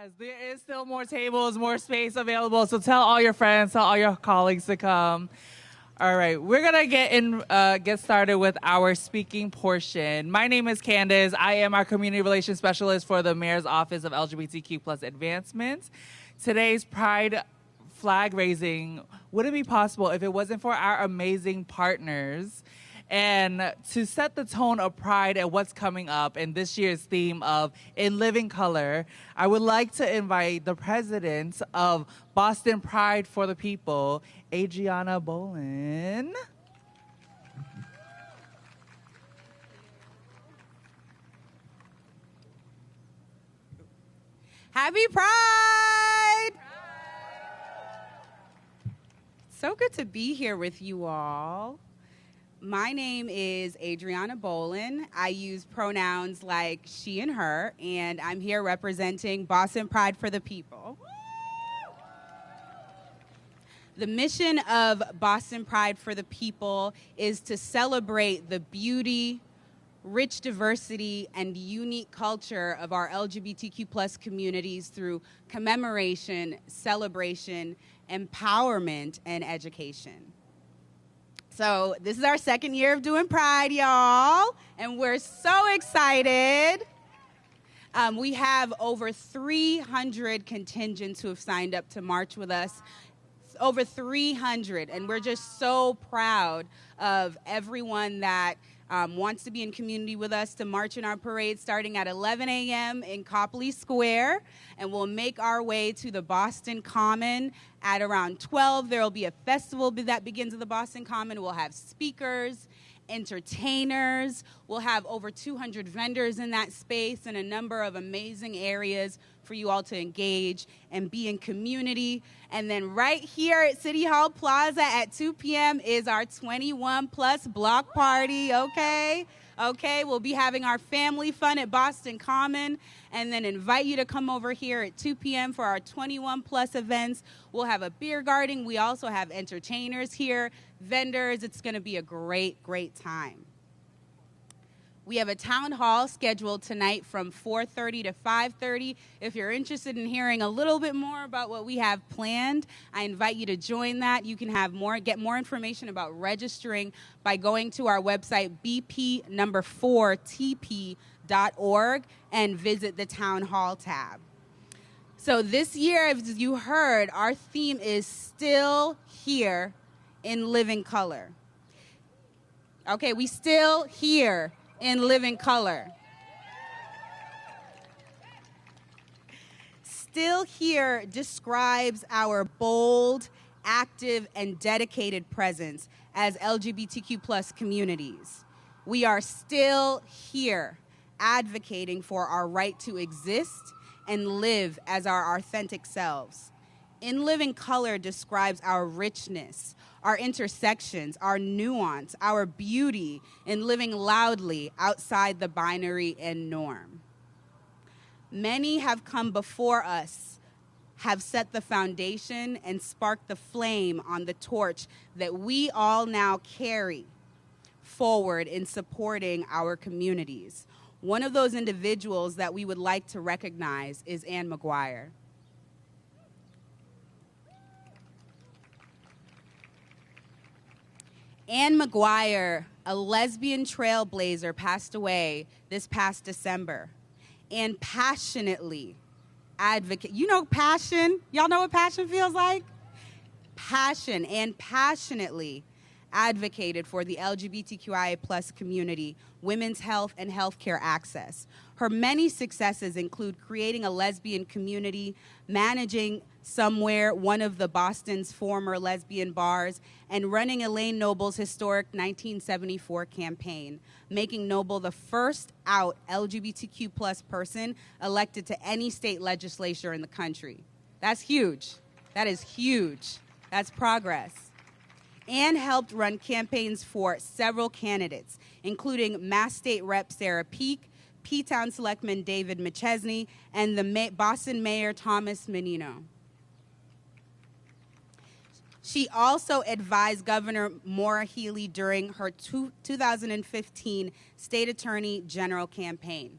Yes, there is still more tables, more space available. So tell all your friends, tell all your colleagues to come. All right, we're gonna get started with our speaking portion. My name is Candace. I am our community relations specialist for the Mayor's Office of LGBTQ plus Advancement. Today's Pride flag raising wouldn't be possible if it wasn't for our amazing partners. And to set the tone of Pride and what's coming up in this year's theme of In Living Color, I would like to invite the president of Boston Pride for the People, Adriana Bolin. Happy Pride! So good to be here with you all. My name is Adriana Bolin. I use pronouns like she and her, and I'm here representing Boston Pride for the People. The mission of Boston Pride for the People is to celebrate the beauty, rich diversity, and unique culture of our LGBTQ plus communities through commemoration, celebration, empowerment, and education. So this is our second year of doing Pride, y'all, and we're so excited. We have over 300 contingents who have signed up to march with us. Over 300, and we're just so proud of everyone that wants to be in community with us to march in our parade starting at 11 a.m. in Copley Square, and we'll make our way to the Boston Common at around 12. There will be a festival that begins at the Boston Common. We'll have speakers, entertainers. We'll have over 200 vendors in that space and a number of amazing areas for you all to engage and be in community. And then right here at City Hall Plaza at 2 p.m. is our 21 plus block party, okay? Okay, we'll be having our family fun at Boston Common, and then invite you to come over here at 2 p.m. for our 21 plus events. We'll have a beer garden. We also have entertainers here, vendors. It's gonna be a great, great time. We have a town hall scheduled tonight from 4:30 to 5:30. If you're interested in hearing a little bit more about what we have planned, I invite you to join that. You can get more information about registering by going to our website, bp4tp.org, and visit the town hall tab. So this year, as you heard, our theme is Still Here in Living Color. Okay, we still here in living color. Still Here describes our bold, active, and dedicated presence as LGBTQ plus communities. We are still here advocating for our right to exist and live as our authentic selves. In Living Color describes our richness, our intersections, our nuance, our beauty in living loudly outside the binary and norm. Many have come before us, have set the foundation and sparked the flame on the torch that we all now carry forward in supporting our communities. One of those individuals that we would like to recognize is Ann McGuire. Ann McGuire, a lesbian trailblazer, passed away this past December. And passionately advocate, you know passion? Y'all know what passion feels like? Passion, and passionately advocated for the LGBTQIA plus community, women's health, and healthcare access. Her many successes include creating a lesbian community, managing Somewhere, one of the Boston's former lesbian bars, and running Elaine Noble's historic 1974 campaign, making Noble the first out LGBTQ plus person elected to any state legislature in the country. That's huge. That is huge. That's progress. Ann helped run campaigns for several candidates, including Mass State Rep Sarah Peake, P-Town Selectman David McChesney, and the Boston Mayor Thomas Menino. She also advised Governor Maura Healey during her 2015 State Attorney General campaign.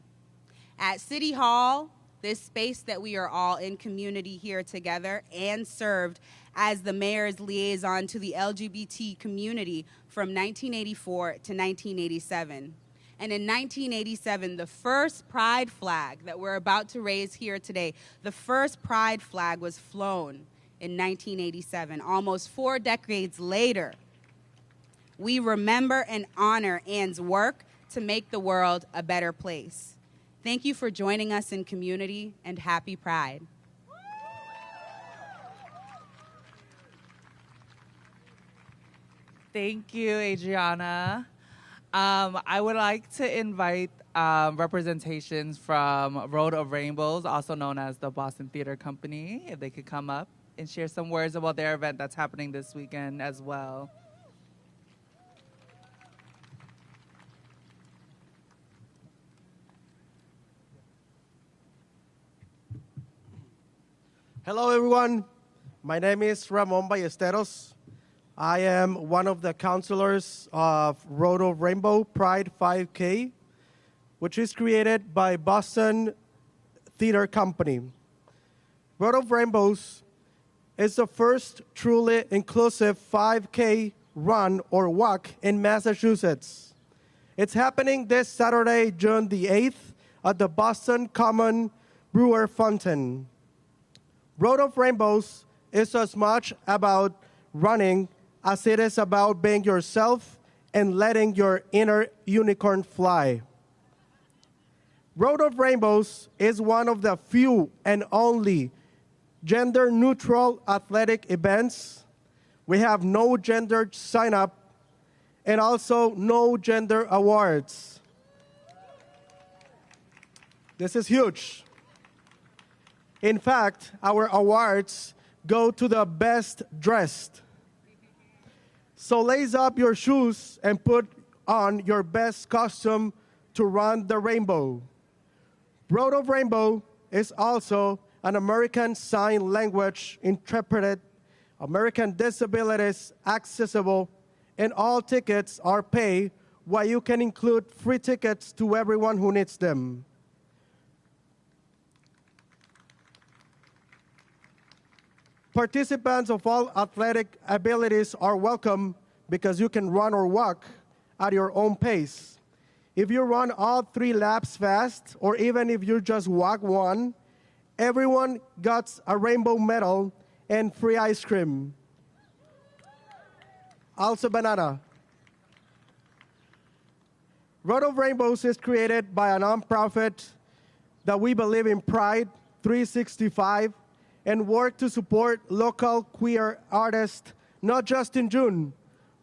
At City Hall, this space that we are all in community here together, and served as the mayor's liaison to the LGBT community from 1984 to 1987. And in 1987, the first pride flag that we're about to raise here today, the first pride flag was flown in 1987. Almost 4 decades later, we remember and honor Ann's work to make the world a better place. Thank you for joining us in community, and happy Pride. Thank you, Adriana. I would like to invite representations from Road of Rainbows, also known as the Boston Theater Company, if they could come up and share some words about their event that's happening this weekend as well. Hello, everyone. My name is Ramon Ballesteros. I am one of the counselors of Road of Rainbow Pride 5K, which is created by Boston Theater Company. Road of Rainbows is the first truly inclusive 5K run or walk in Massachusetts. It's happening this Saturday, June the 8th, at the Boston Common Brewer Fountain. Road of Rainbows is as much about running as it is about being yourself and letting your inner unicorn fly. Road of Rainbows is one of the few and only gender-neutral athletic events. We have no gender sign-up and also no gender awards. This is huge. In fact, our awards go to the best dressed. So lace up your shoes and put on your best costume to run the rainbow. Road of Rainbow is also an American Sign Language interpreted, American Disabilities accessible, and all tickets are paid, while you can include free tickets to everyone who needs them. Participants of all athletic abilities are welcome because you can run or walk at your own pace. If you run all 3 laps fast, or even if you just walk one, everyone gets a rainbow medal and free ice cream. Also banana. Road of Rainbows is created by a nonprofit that we believe in Pride 365 and work to support local queer artists, not just in June,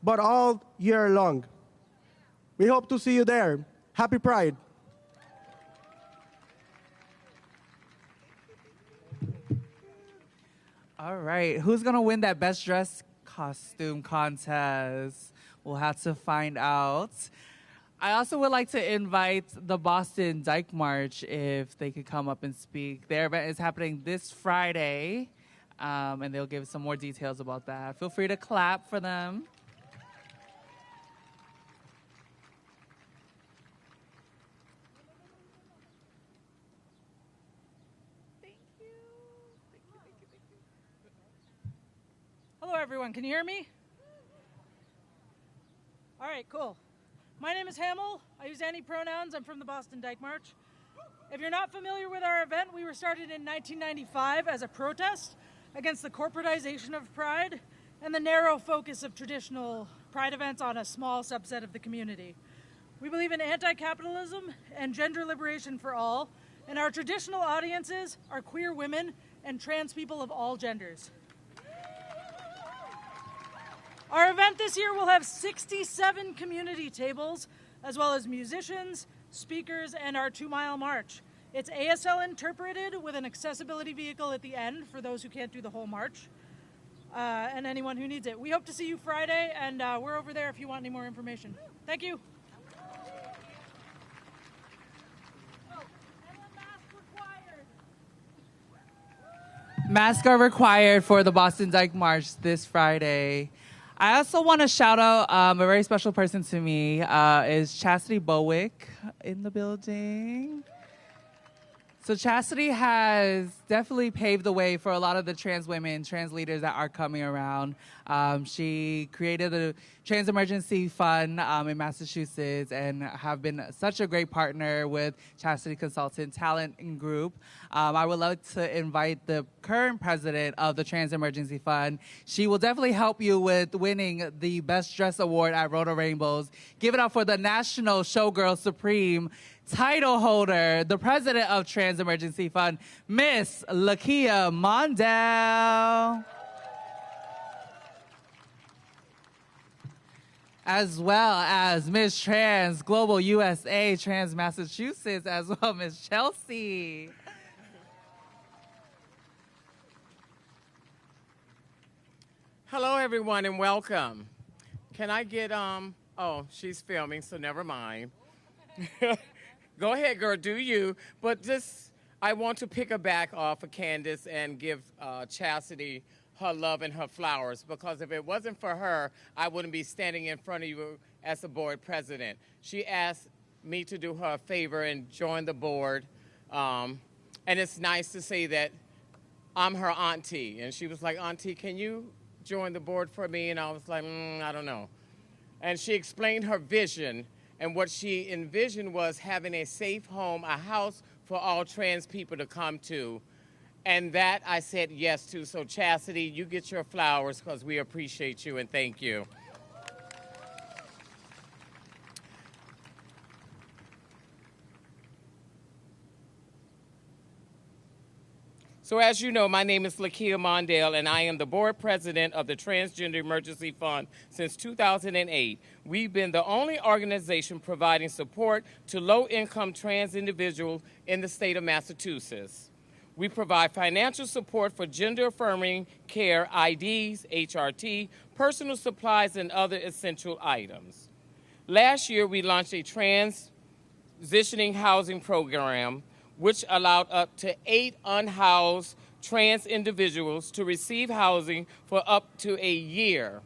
but all year long. We hope to see you there. Happy Pride. All right, who's gonna win that best dressed costume contest? We'll have to find out. I also would like to invite the Boston Dyke March if they could come up and speak. Their event is happening this Friday, and they'll give some more details about that. Feel free to clap for them. Thank you. Hello, everyone. Can you hear me? All right, cool. My name is Hamill. I use any pronouns. I'm from the Boston Dyke March. If you're not familiar with our event, we were started in 1995 as a protest against the corporatization of Pride and the narrow focus of traditional Pride events on a small subset of the community. We believe in anti-capitalism and gender liberation for all, and our traditional audiences are queer women and trans people of all genders. Our event this year will have 67 community tables, as well as musicians, speakers, and our 2-mile march. It's ASL interpreted with an accessibility vehicle at the end for those who can't do the whole march, and anyone who needs it. We hope to see you Friday, and we're over there if you want any more information. Thank you. Masks are required for the Boston Dyke March this Friday. I also want to shout out a very special person to me is Chastity Bowick in the building. So Chastity has definitely paved the way for a lot of the trans women, trans leaders that are coming around. She created the Trans Emergency Fund in Massachusetts and have been such a great partner with Chastity Consultant Talent and Group. I would love to invite the current president of the Trans Emergency Fund. She will definitely help you with winning the Best Dress Award at Roto Rainbows. Give it up for the National Showgirl Supreme title holder, the president of Trans Emergency Fund, Miss Lakia Mondale. As well as Miss Trans Global USA, Trans Massachusetts, as well, Miss Chelsea. Hello, everyone, and welcome. Can I get, oh, she's filming, so never mind. Go ahead, girl, do you. But just, I want to pick her back off of Candace and give Chastity her love and her flowers, because if it wasn't for her, I wouldn't be standing in front of you as a board president. She asked me to do her a favor and join the board, and it's nice to say that I'm her auntie. And she was like, Auntie, can you join the board for me? And I was like, I don't know. And she explained her vision. And what she envisioned was having a safe home, a house for all trans people to come to. And that I said yes to. So Chastity, you get your flowers because we appreciate you and thank you. So as you know, my name is Lakia Mondale, and I am the board president of the Transgender Emergency Fund since 2008. We've been the only organization providing support to low-income trans individuals in the state of Massachusetts. We provide financial support for gender-affirming care, IDs, HRT, personal supplies, and other essential items. Last year, we launched a transitioning housing program which allowed up to 8 unhoused trans individuals to receive housing for up to a year.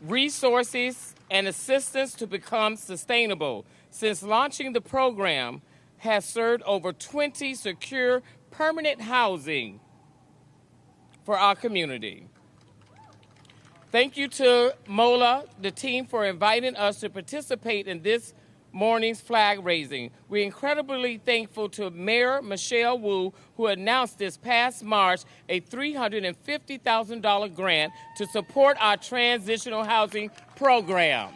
Resources and assistance to become sustainable. Since launching the program, has served over 20 secure permanent housing for our community. Thank you to MOLA, the team, for inviting us to participate in this morning's flag raising. We're incredibly thankful to Mayor Michelle Wu, who announced this past March a $350,000 grant to support our transitional housing program.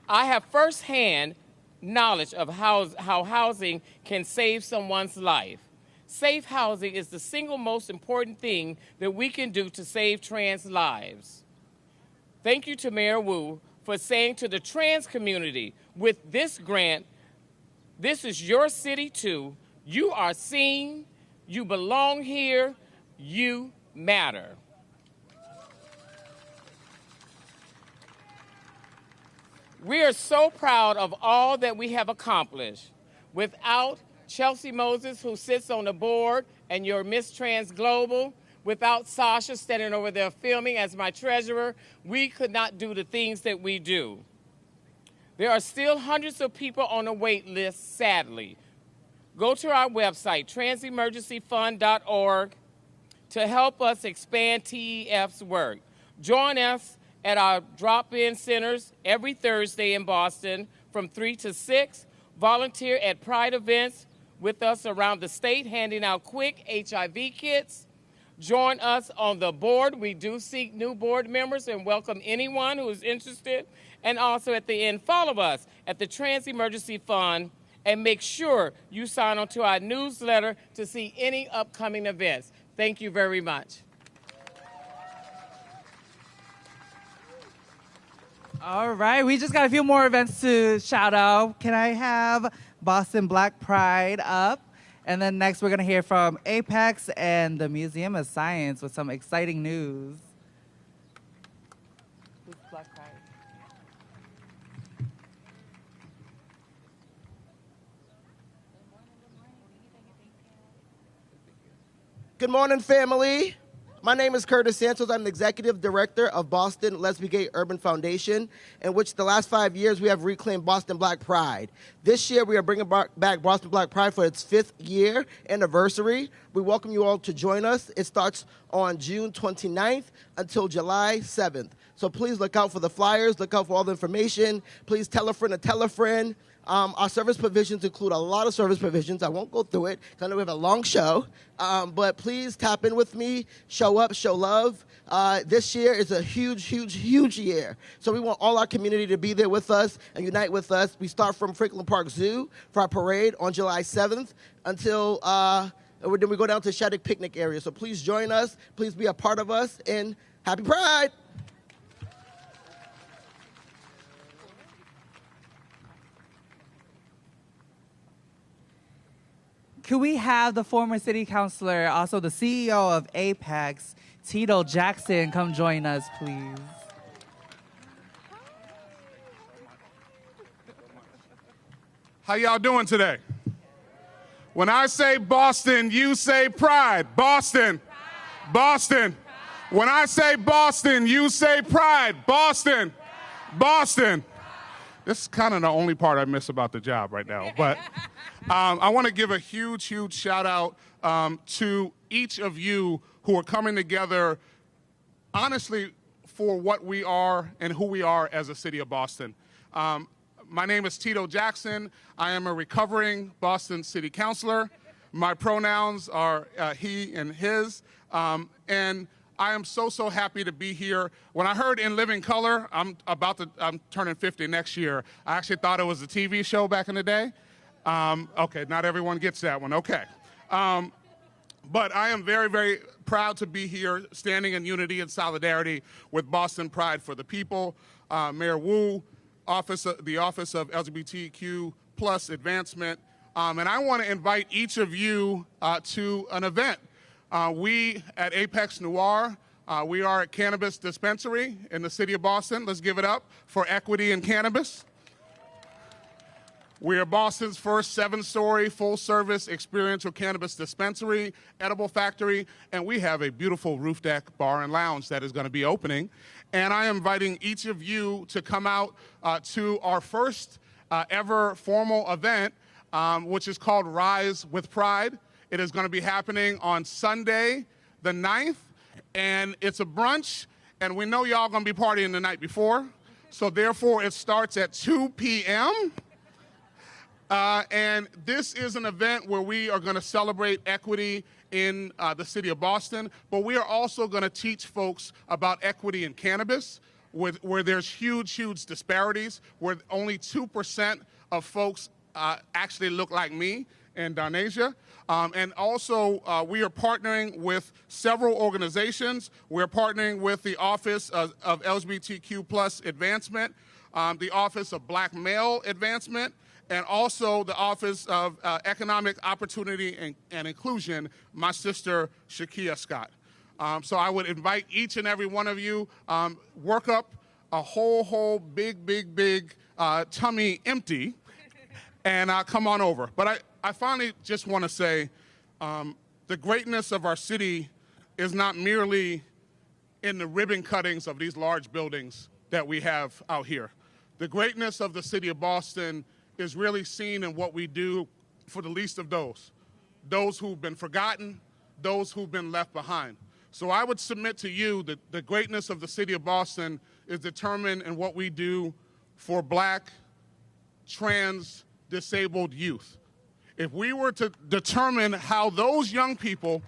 I have firsthand knowledge of how housing can save someone's life. Safe housing is the single most important thing that we can do to save trans lives. Thank you to Mayor Wu for saying to the trans community, with this grant, this is your city too. You are seen, you belong here, you matter. We are so proud of all that we have accomplished. Without Chelsea Moses, who sits on the board, and your Miss Trans Global, without Sasha standing over there filming as my treasurer, we could not do the things that we do. There are still hundreds of people on the wait list, sadly. Go to our website, transemergencyfund.org, to help us expand TEF's work. Join us at our drop-in centers every Thursday in Boston from 3 to 6. Volunteer at Pride events with us around the state, handing out quick HIV kits. Join us on the board. We do seek new board members and welcome anyone who is interested. And also at the end, follow us at the Trans Emergency Fund and make sure you sign on to our newsletter to see any upcoming events. Thank you very much. All right, we just got a few more events to shout out. Can I have Boston Black Pride up? And then next we're going to hear from Apex and the Museum of Science with some exciting news. Who's Black Pride? Good morning, family. My name is Curtis Santos. I'm the Executive Director of Boston Lesbian Urban Foundation, in which the last 5 years we have reclaimed Boston Black Pride. This year we are bringing back Boston Black Pride for its 5th year anniversary. We welcome you all to join us. It starts on June 29th until July 7th. So please look out for the flyers, look out for all the information. Please tell a friend to tell a friend. Our service provisions include a lot of service provisions. I won't go through it because I know we have a long show. But please tap in with me, show up, show love. This year is a huge, huge, huge year. So we want all our community to be there with us and unite with us. We start from Franklin Park Zoo for our parade on July 7th until then we go down to Shattuck Picnic area. So please join us. Please be a part of us. And happy Pride! Could we have the former city councilor, also the CEO of Apex, Tito Jackson, come join us, please? How y'all doing today? When I say Boston, you say pride. Boston. Pride. Boston. Pride. When I say Boston, you say pride. Boston. Pride. Boston. Pride. This is kind of the only part I miss about the job right now, but I want to give a huge, huge shout out to each of you who are coming together, honestly, for what we are and who we are as a city of Boston. My name is Tito Jackson. I am a recovering Boston City Councilor. My pronouns are he and his, and I am so, so happy to be here. When I heard In Living Color, I'm turning 50 next year. I actually thought it was a TV show back in the day. Okay, not everyone gets that one, okay. But I am very, very proud to be here standing in unity and solidarity with Boston Pride for the People, Mayor Wu, the Office of LGBTQ plus Advancement, and I want to invite each of you to an event. We at Apex Noir, we are a cannabis dispensary in the city of Boston. Let's give it up for equity in cannabis. We are Boston's first 7-story, full-service experiential cannabis dispensary, edible factory, and we have a beautiful roof deck bar and lounge that is going to be opening. And I am inviting each of you to come out to our first ever formal event, which is called Rise with Pride. It is going to be happening on Sunday, the 9th, and it's a brunch, and we know y'all going to be partying the night before, so therefore it starts at 2 p.m., and this is an event where we are going to celebrate equity in the city of Boston, but we are also going to teach folks about equity in cannabis, where there's huge, huge disparities, where only 2% of folks actually look like me and Darnasia. And also, we are partnering with several organizations. We're partnering with the Office of LGBTQ plus Advancement, the Office of Black Male Advancement, and also the Office of Economic Opportunity and Inclusion, my sister, Shakia Scott. So I would invite each and every one of you, work up a whole big tummy empty, and come on over. But I finally just want to say the greatness of our city is not merely in the ribbon cuttings of these large buildings that we have out here. The greatness of the city of Boston is really seen in what we do for the least of those who've been forgotten, those who've been left behind. So I would submit to you that the greatness of the city of Boston is determined in what we do for Black, trans, disabled youth. If we were to determine how those young people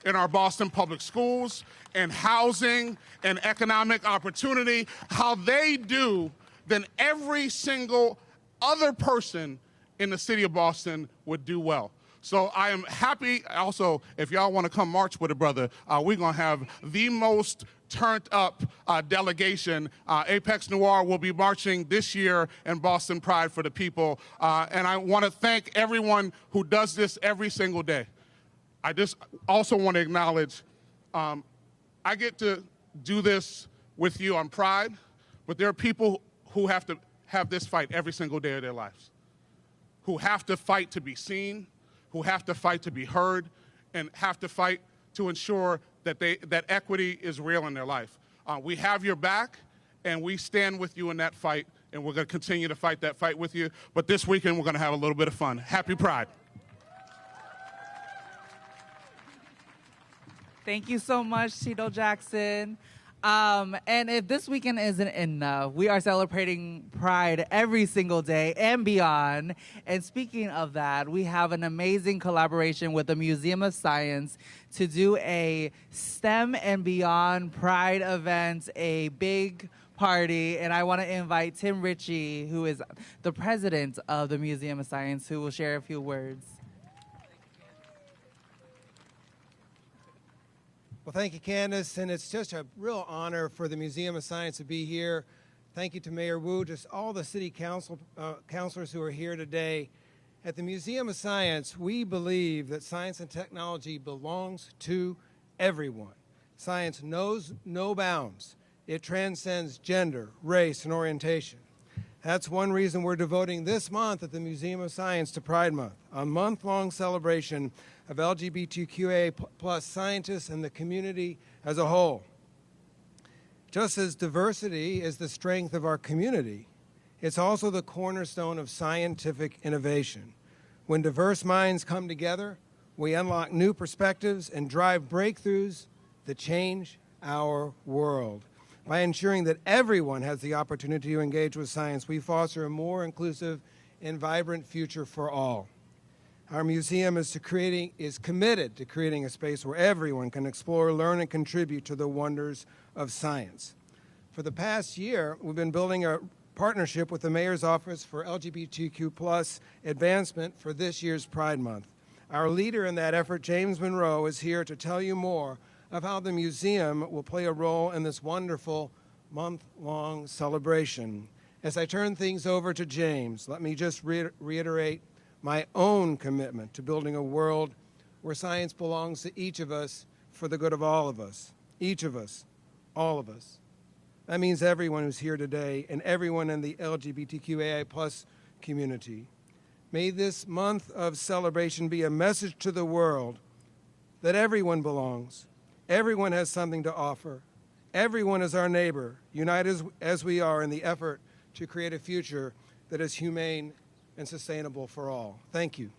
in our Boston public schools and housing and economic opportunity, how they do, then every single other person in the city of Boston would do well. So I am happy. Also, if y'all want to come march with a brother, we're going to have the most turned up delegation. Apex Noir will be marching this year in Boston Pride for the People. And I want to thank everyone who does this every single day. I just also want to acknowledge I get to do this with you on Pride, but there are people who have to have this fight every single day of their lives, who have to fight to be seen, who have to fight to be heard, and have to fight to ensure that equity is real in their life. We have your back, and we stand with you in that fight, and we're going to continue to fight that fight with you. But this weekend, we're going to have a little bit of fun. Happy Pride. Thank you so much, Tito Jackson. And if this weekend isn't enough, we are celebrating Pride every single day and beyond. And speaking of that, we have an amazing collaboration with the Museum of Science to do a STEM and Beyond Pride event, a big party. And I want to invite Tim Ritchie, who is the president of the Museum of Science, who will share a few words. Well, thank you, Candace, and it's just a real honor for the Museum of Science to be here. Thank you to Mayor Wu, just all the city councilors who are here today. At the Museum of Science, we believe that science and technology belongs to everyone. Science knows no bounds. It transcends gender, race, and orientation. That's one reason we're devoting this month at the Museum of Science to Pride Month, a month-long celebration of LGBTQA plus scientists and the community as a whole. Just as diversity is the strength of our community, it's also the cornerstone of scientific innovation. When diverse minds come together, we unlock new perspectives and drive breakthroughs that change our world. By ensuring that everyone has the opportunity to engage with science, we foster a more inclusive and vibrant future for all. Our museum is committed to creating a space where everyone can explore, learn, and contribute to the wonders of science. For the past year, we've been building a partnership with the Mayor's Office for LGBTQ plus advancement for this year's Pride Month. Our leader in that effort, James Monroe, is here to tell you more of how the museum will play a role in this wonderful month-long celebration. As I turn things over to James, let me just reiterate my own commitment to building a world where science belongs to each of us for the good of all of us. Each of us, all of us. That means everyone who's here today and everyone in the LGBTQAI plus community. May this month of celebration be a message to the world that everyone belongs. Everyone has something to offer. Everyone is our neighbor, united as we are in the effort to create a future that is humane and sustainable for all. Thank you.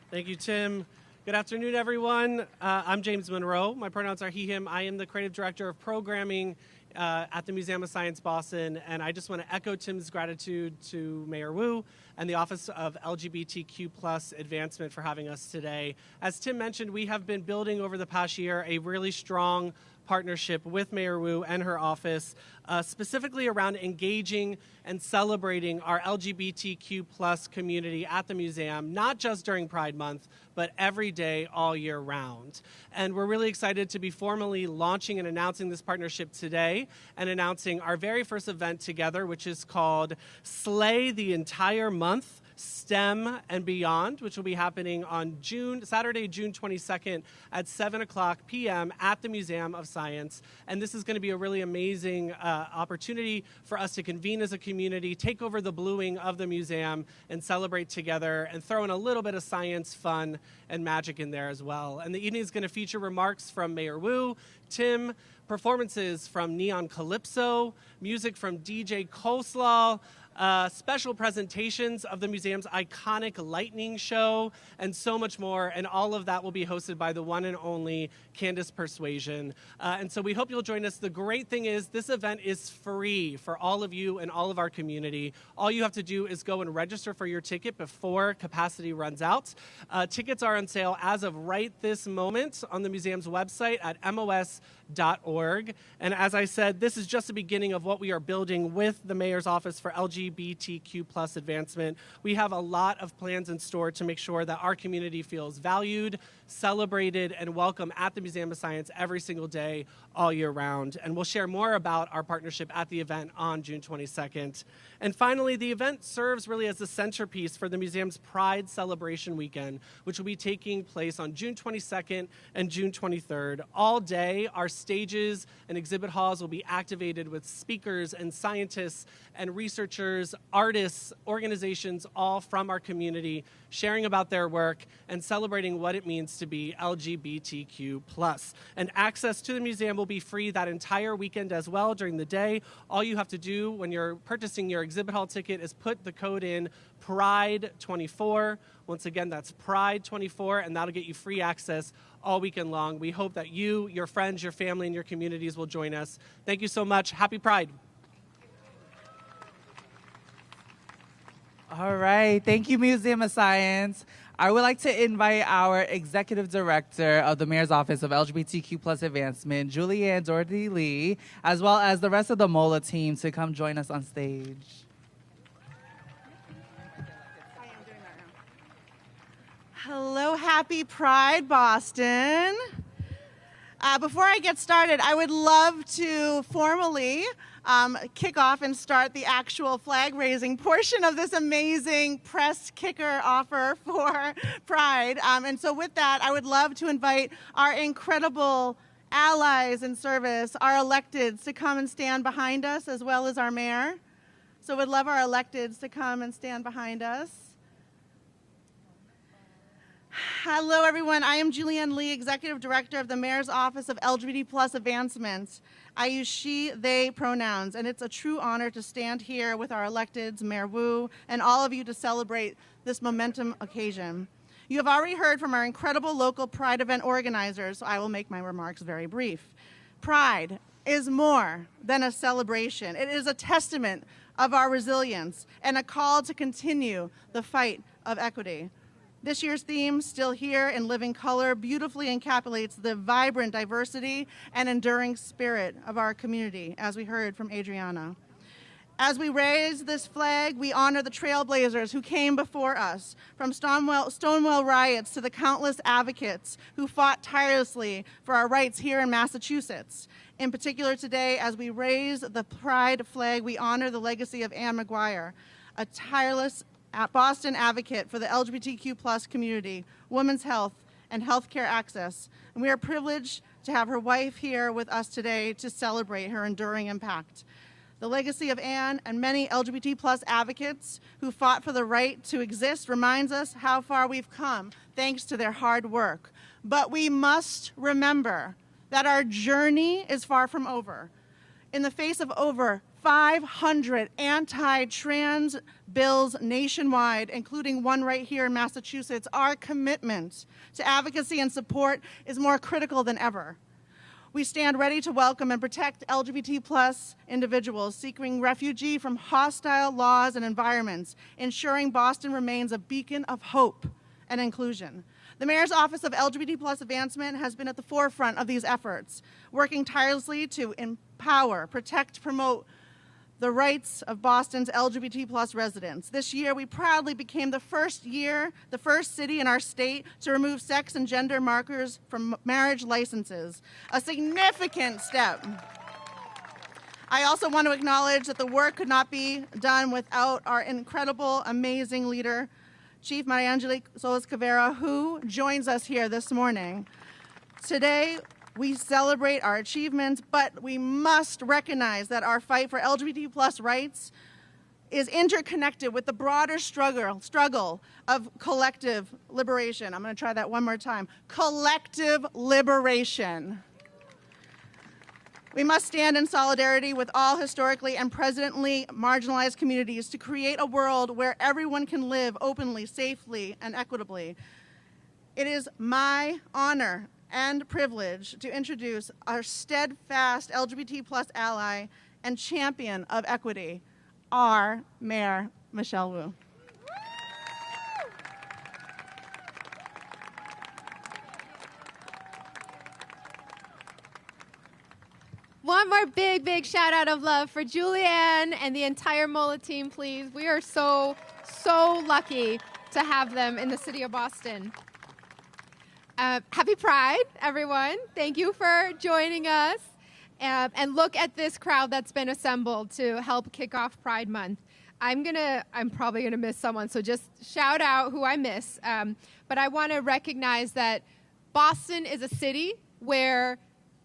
Thank you, Tim. Good afternoon, everyone. I'm James Monroe. My pronouns are he, him. I am the creative director of programming at the Museum of Science Boston, and I just want to echo Tim's gratitude to Mayor Wu and the Office of LGBTQ plus Advancement for having us today. As Tim mentioned, we have been building over the past year a really strong partnership with Mayor Wu and her office, specifically around engaging and celebrating our LGBTQ plus community at the museum, not just during Pride Month, but every day, all year round. And we're really excited to be formally launching and announcing this partnership today and announcing our very first event together, which is called Slay the Entire Month, STEM and Beyond, which will be happening on Saturday, June 22nd at 7:00 p.m. at the Museum of Science. And this is going to be a really amazing opportunity for us to convene as a community, take over the bluing of the museum, and celebrate together and throw in a little bit of science, fun, and magic in there as well. And the evening is going to feature remarks from Mayor Wu, Tim, performances from Neon Calypso, music from DJ Coleslaw, special presentations of the museum's iconic lightning show, and so much more. And all of that will be hosted by the one and only Candace Persuasion. And so we hope you'll join us. The great thing is this event is free for all of you and all of our community. All you have to do is go and register for your ticket before capacity runs out. Tickets are on sale as of right this moment on the museum's website at mos.org. And as I said, this is just the beginning of what we are building with the Mayor's Office for LGBTQ plus Advancement. We have a lot of plans in store to make sure that our community feels valued, celebrated, and welcome at the Museum of Science every single day, all year round. And we'll share more about our partnership at the event on June 22nd. And finally, the event serves really as the centerpiece for the museum's Pride Celebration Weekend, which will be taking place on June 22nd and June 23rd. All day, our stages and exhibit halls will be activated with speakers and scientists and researchers, artists, organizations, all from our community, sharing about their work, and celebrating what it means to be LGBTQ+. And access to the museum will be free that entire weekend as well during the day. All you have to do when you're purchasing your exhibit hall ticket is put the code in PRIDE24. Once again, that's PRIDE24, and that'll get you free access all weekend long. We hope that you, your friends, your family, and your communities will join us. Thank you so much. Happy Pride. All right. Thank you, Museum of Science. I would like to invite our Executive Director of the Mayor's Office of LGBTQ+ Advancement, Julianne Doherty Lee, as well as the rest of the MOLA team to come join us on stage. Hello, happy Pride, Boston. Before I get started, I would love to formally kick off and start the actual flag raising portion of this amazing press kicker offer for Pride. And so with that, I would love to invite our incredible allies in service, our electeds, to come and stand behind us, as well as our mayor. So we'd love our electeds to come and stand behind us. Hello, everyone. I am Julianne Lee, Executive Director of the Mayor's Office of LGBT+ Advancements. I use she, they pronouns, and it's a true honor to stand here with our electeds, Mayor Wu, and all of you to celebrate this momentum occasion. You have already heard from our incredible local Pride event organizers, so I will make my remarks very brief. Pride is more than a celebration. It is a testament of our resilience and a call to continue the fight of equity. This year's theme, Still Here in Living Color, beautifully encapsulates the vibrant diversity and enduring spirit of our community, as we heard from Adriana. As we raise this flag, we honor the trailblazers who came before us, from Stonewall riots to the countless advocates who fought tirelessly for our rights here in Massachusetts. In particular today, as we raise the Pride flag, we honor the legacy of Anne McGuire, a tireless Boston advocate for the LGBTQ+ community, women's health, and healthcare access. And we are privileged to have her wife here with us today to celebrate her enduring impact. The legacy of Anne and many LGBT+ advocates who fought for the right to exist reminds us how far we've come thanks to their hard work. But we must remember that our journey is far from over. In the face of over 500 anti-trans bills nationwide, including one right here in Massachusetts, our commitment to advocacy and support is more critical than ever. We stand ready to welcome and protect LGBT+ individuals seeking refuge from hostile laws and environments, ensuring Boston remains a beacon of hope and inclusion. The Mayor's Office of LGBT+ Advancement has been at the forefront of these efforts, working tirelessly to empower, protect, promote the rights of Boston's LGBT+ residents. This year, we proudly became the first city in our state to remove sex and gender markers from marriage licenses, a significant step. I also want to acknowledge that the work could not be done without our incredible, amazing leader, Chief Mariangelique Solis-Cavera, who joins us here this morning. Today, we celebrate our achievements, but we must recognize that our fight for LGBT+ rights is interconnected with the broader struggle of collective liberation. I'm going to try that one more time. Collective liberation. We must stand in solidarity with all historically and presently marginalized communities to create a world where everyone can live openly, safely, and equitably. It is my honor and privilege to introduce our steadfast LGBT+ ally and champion of equity, our Mayor, Michelle Wu. One more big shout out of love for Julianne and the entire MOLA team, please. We are so lucky to have them in the city of Boston. Happy Pride, everyone. Thank you for joining us. And look at this crowd that's been assembled to help kick off Pride Month. I'm probably gonna miss someone, so just shout out who I miss. But I wanna recognize that Boston is a city where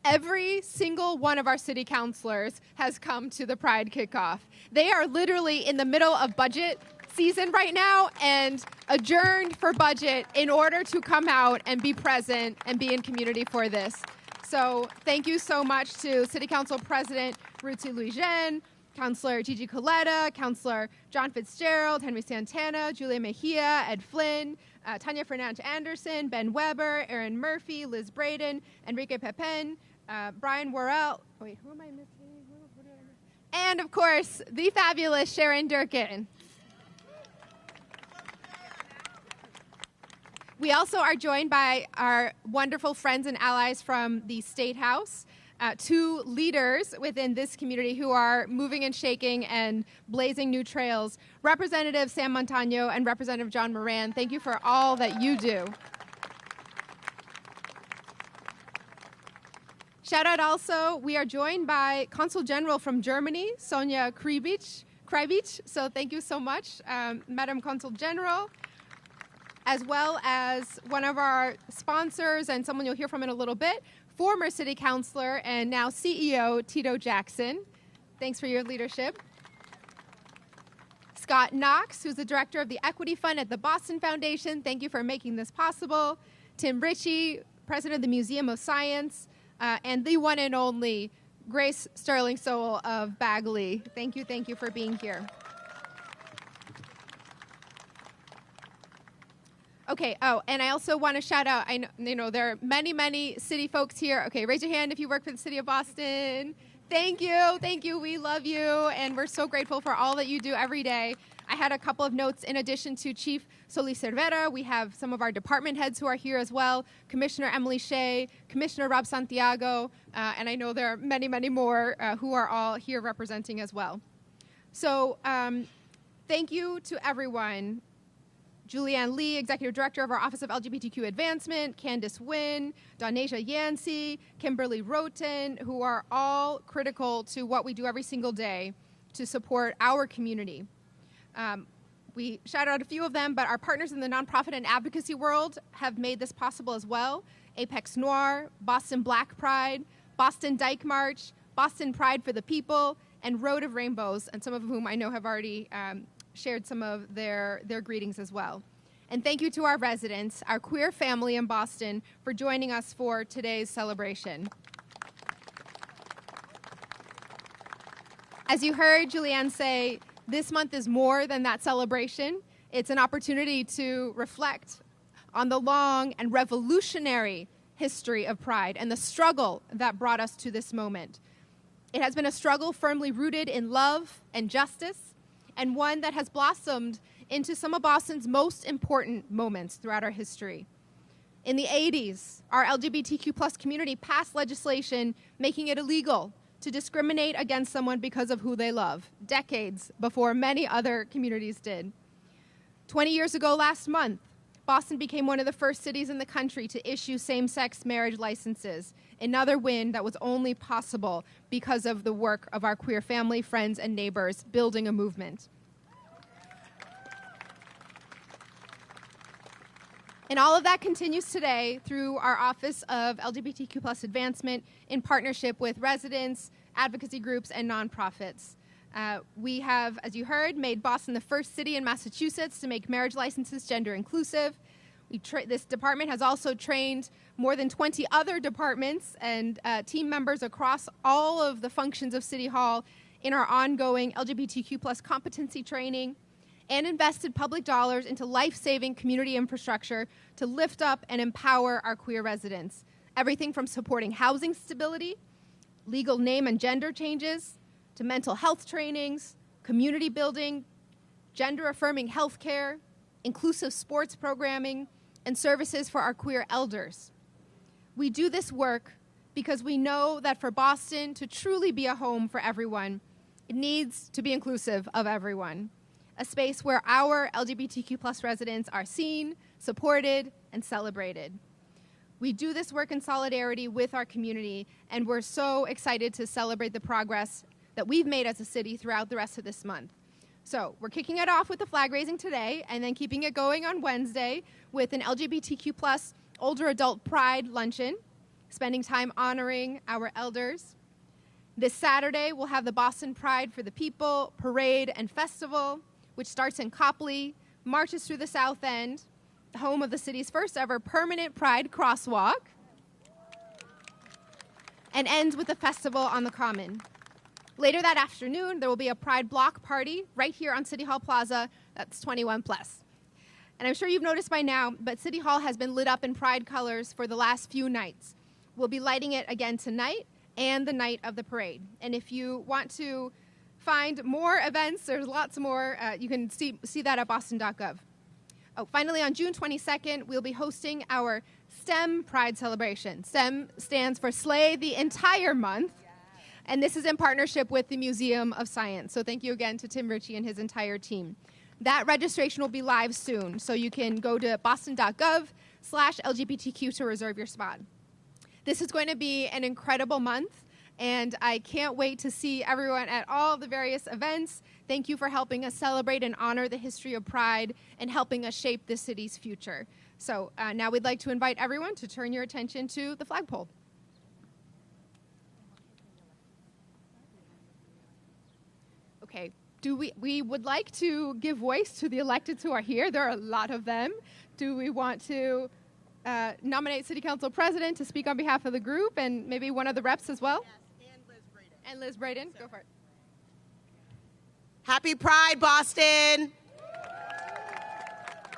every single one of our city councilors has come to the Pride kickoff. They are literally in the middle of budget season right now and adjourned for budget in order to come out and be present and be in community for this. So thank you so much to City Council President Ruti Luijen, Councilor Gigi Coletta, Councilor John Fitzgerald, Henry Santana, Julia Mejia, Ed Flynn, Tanya Fernandez Anderson, Ben Weber, Aaron Murphy, Liz Braden, Enrique Pepin, Brian Worrell. Wait, who am I missing? And of course, the fabulous Sharon Durkin. We also are joined by our wonderful friends and allies from the State House, two leaders within this community who are moving and shaking and blazing new trails. Representative Sam Montano and Representative John Moran, thank you for all that you do. Shout out also, we are joined by Consul General from Germany, Sonja Krybich. So thank you so much, Madam Consul General, as well as one of our sponsors and someone you'll hear from in a little bit, former City Councilor and now CEO Tito Jackson. Thanks for your leadership. Scott Knox, who's the director of the Equity Fund at the Boston Foundation. Thank you for making this possible. Tim Ritchie, president of the Museum of Science, and the one and only Grace Sterling Sowell of Bagley. Thank you for being here. Okay, oh, and I also want to shout out, I know there are many city folks here. Okay, raise your hand if you work for the City of Boston. Thank you, we love you, and we're so grateful for all that you do every day. I had a couple of notes in addition to Chief Solis Cervera. We have some of our department heads who are here as well, Commissioner Emily Shea, Commissioner Rob Santiago, and I know there are many more who are all here representing as well. So thank you to everyone. Julianne Lee, Executive Director of our Office of LGBTQ Advancement, Candace Wynn, Donasia Yancey, Kimberly Roten, who are all critical to what we do every single day to support our community. We shout out a few of them, but our partners in the nonprofit and advocacy world have made this possible as well. Apex Noir, Boston Black Pride, Boston Dyke March, Boston Pride for the People, and Road of Rainbows, and some of whom I know have already shared some of their greetings as well. And thank you to our residents, our queer family in Boston, for joining us for today's celebration. As you heard Julianne say, this month is more than that celebration. It's an opportunity to reflect on the long and revolutionary history of Pride and the struggle that brought us to this moment. It has been a struggle firmly rooted in love and justice, and one that has blossomed into some of Boston's most important moments throughout our history. In the 80s, our LGBTQ+ community passed legislation making it illegal to discriminate against someone because of who they love, decades before many other communities did. 20 years ago last month, Boston became one of the first cities in the country to issue same-sex marriage licenses, another win that was only possible because of the work of our queer family, friends, and neighbors building a movement. And all of that continues today through our Office of LGBTQ+ Advancement in partnership with residents, advocacy groups, and nonprofits. We have, as you heard, made Boston the first city in Massachusetts to make marriage licenses gender inclusive. This department has also trained more than 20 other departments and team members across all of the functions of City Hall in our ongoing LGBTQ+ competency training, and invested public dollars into life-saving community infrastructure to lift up and empower our queer residents. Everything from supporting housing stability, legal name and gender changes, to mental health trainings, community building, gender-affirming healthcare, inclusive sports programming, and services for our queer elders. We do this work because we know that for Boston to truly be a home for everyone, it needs to be inclusive of everyone. A space where our LGBTQ+ residents are seen, supported, and celebrated. We do this work in solidarity with our community, and we're so excited to celebrate the progress that we've made as a city throughout the rest of this month. So we're kicking it off with the flag raising today, and then keeping it going on Wednesday with an LGBTQ+ older adult pride luncheon, spending time honoring our elders. This Saturday, we'll have the Boston Pride for the People parade and festival, which starts in Copley, marches through the South End, the home of the city's first ever permanent Pride crosswalk, and ends with a festival on the Common. Later that afternoon, there will be a Pride block party right here on City Hall Plaza that's 21 plus. And I'm sure you've noticed by now, but City Hall has been lit up in Pride colors for the last few nights. We'll be lighting it again tonight and the night of the parade. And if you want to find more events, there's lots more. You can see that at boston.gov. Oh, finally, on June 22nd, we'll be hosting our STEM Pride celebration. STEM stands for Slay the Entire Month. And this is in partnership with the Museum of Science. So thank you again to Tim Ritchie and his entire team. That registration will be live soon, so you can go to boston.gov/LGBTQ to reserve your spot. This is going to be an incredible month, and I can't wait to see everyone at all the various events. Thank you for helping us celebrate and honor the history of Pride and helping us shape the city's future. So now we'd like to invite everyone to turn your attention to the flagpole. Okay, we would like to give voice to the electeds who are here. There are a lot of them. Do we want to nominate City Council President to speak on behalf of the group and maybe one of the reps as well? Yes, and Liz Braden. And Liz Braden, go for it. Happy Pride, Boston.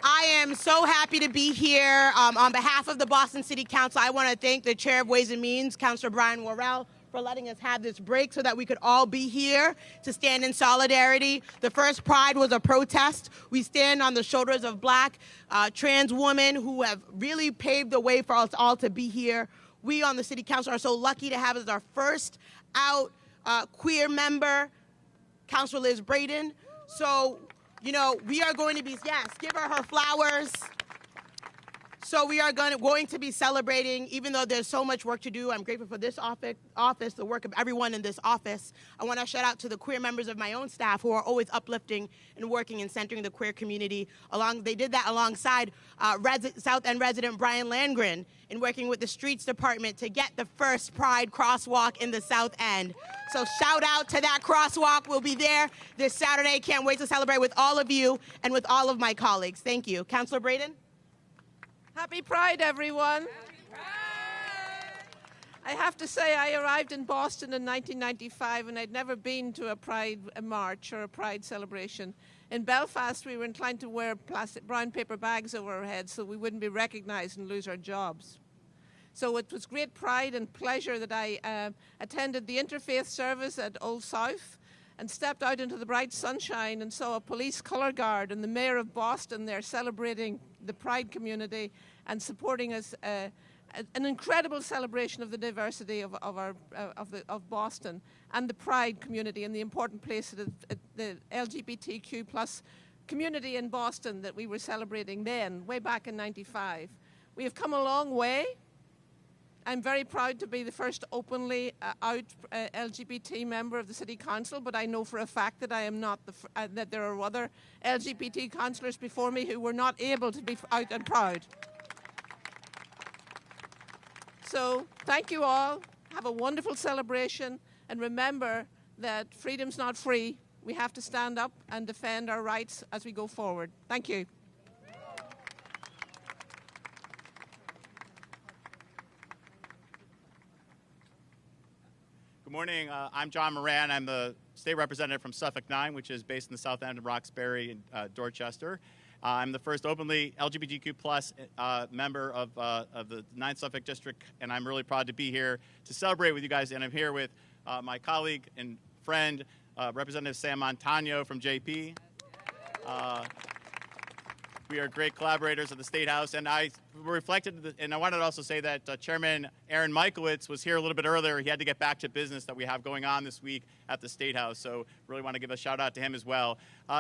I am so happy to be here. On behalf of the Boston City Council, I want to thank the Chair of Ways and Means, Councilor Brian Worrell, for letting us have this break so that we could all be here to stand in solidarity. The first Pride was a protest. We stand on the shoulders of Black trans women who have really paved the way for us all to be here. We on the City Council are so lucky to have as our first out queer member, Councilor Liz Braden. So, you know, we are going to be, yes, give her flowers. So we are going to be celebrating, even though there's so much work to do. I'm grateful for this office, the work of everyone in this office. I want to shout out to the queer members of my own staff who are always uplifting and working and centering the queer community. They did that alongside South End resident Brian Landgren in working with the Streets Department to get the first Pride crosswalk in the South End. So shout out to that crosswalk. We'll be there this Saturday. Can't wait to celebrate with all of you and with all of my colleagues. Thank you. Councilor Braden? Happy Pride, everyone. Happy Pride. I have to say, I arrived in Boston in 1995, and I'd never been to a Pride march or a Pride celebration. In Belfast, we were inclined to wear plastic brown paper bags over our heads so we wouldn't be recognized and lose our jobs. So it was great pride and pleasure that I attended the interfaith service at Old South and stepped out into the bright sunshine and saw a police colour guard and the mayor of Boston there celebrating the Pride community and supporting us, an incredible celebration of the diversity of Boston and the Pride community and the important place that the LGBTQ plus community in Boston that we were celebrating then, way back in '95. We have come a long way. I'm very proud to be the first openly out LGBT member of the City Council, but I know for a fact that I am not that there are other LGBT councillors before me who were not able to be out and proud. So thank you all. Have a wonderful celebration, and remember that freedom's not free. We have to stand up and defend our rights as we go forward. Thank you. Good morning. I'm John Moran. I'm the state representative from Suffolk 9, which is based in the South End of Roxbury and Dorchester. I'm the first openly LGBTQ plus member of the 9th Suffolk District, and I'm really proud to be here to celebrate with you guys. And I'm here with my colleague and friend, Representative Sam Montano from JP. We are great collaborators at the State House, and I reflected, and I wanted to also say that Chairman Aaron Michaelitz was here a little bit earlier. He had to get back to business that we have going on this week at the State House, so really want to give a shout out to him as well.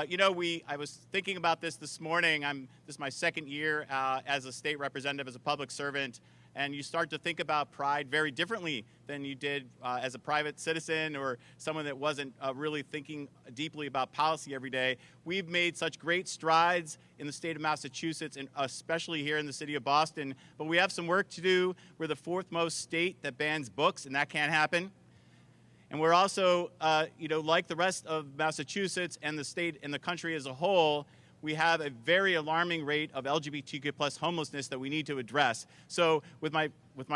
You know, I was thinking about this morning. This is my second year as a state representative, as a public servant, and you start to think about Pride very differently than you did as a private citizen or someone that wasn't really thinking deeply about policy every day. We've made such great strides in the state of Massachusetts, and especially here in the city of Boston, but we have some work to do. We're the 4th most state that bans books, and that can't happen. And we're also, like the rest of Massachusetts and the state and the country as a whole, we have a very alarming rate of LGBTQ plus homelessness that we need to address. So with my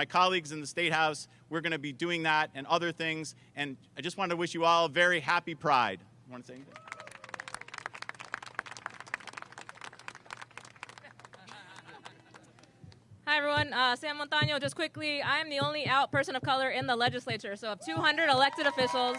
colleagues in the State House, we're going to be doing that and other things. And I just want to wish you all a very happy Pride. You want to say anything? Hi, everyone. Sam Montano. Just quickly, I am the only out person of color in the legislature. So of 200 elected officials,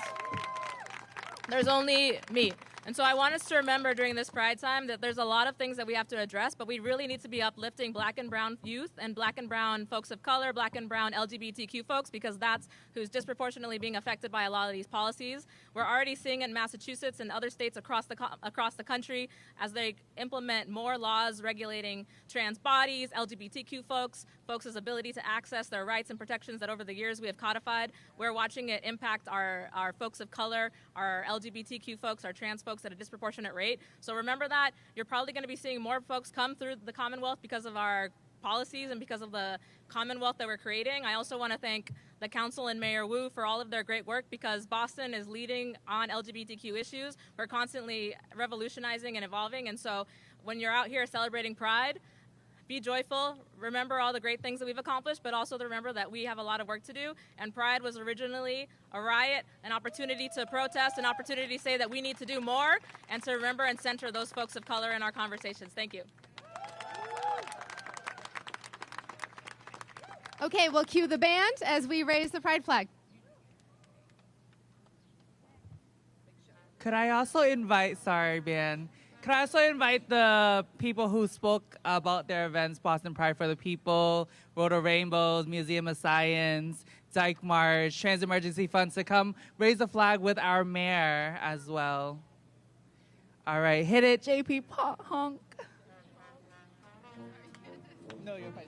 there's only me. And so I want us to remember during this Pride time that there's a lot of things that we have to address, but we really need to be uplifting black and brown youth and black and brown folks of color, black and brown LGBTQ folks, because that's who's disproportionately being affected by a lot of these policies. We're already seeing in Massachusetts and other states across the country as they implement more laws regulating trans bodies, LGBTQ folks' ability to access their rights and protections that over the years we have codified. We're watching it impact our folks of color, our LGBTQ folks, our trans folks at a disproportionate rate. So remember that. You're probably going to be seeing more folks come through the Commonwealth because of our policies and because of the Commonwealth that we're creating. I also want to thank the Council and Mayor Wu for all of their great work, because Boston is leading on LGBTQ issues. We're constantly revolutionizing and evolving. And so when you're out here celebrating Pride, be joyful, remember all the great things that we've accomplished, but also to remember that we have a lot of work to do. And Pride was originally a riot, an opportunity to protest, an opportunity to say that we need to do more, and to remember and center those folks of color in our conversations. Thank you. Okay, we'll cue the band as we raise the pride flag. Could I also invite, could I also invite the people who spoke about their events, Boston Pride for the People, Road of Rainbows, Museum of Science, Dyke March, Trans Emergency Funds, to come raise the flag with our mayor as well. All right, hit it, JP Honk. No, you're fine.